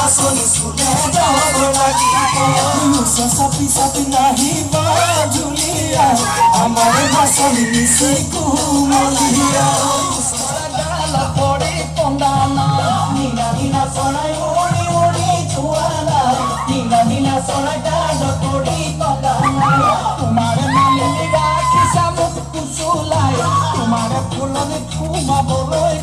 নাচনি চুলে যাব লাগিব চাপি চাপি নাহিবা ঝুলিয়া আমাৰ নাচনি নিচি কুমলীয়া পৰি কন্দানা নীলা নীলা চৰাই উৰি উৰি যোৱা নাই নীলা নীলা চৰাই ডাল পৰি কন্দানা তোমাৰ মালিনী ৰাখিছা মোক কুচুলাই তোমাৰ ফুলনি সোমাবলৈ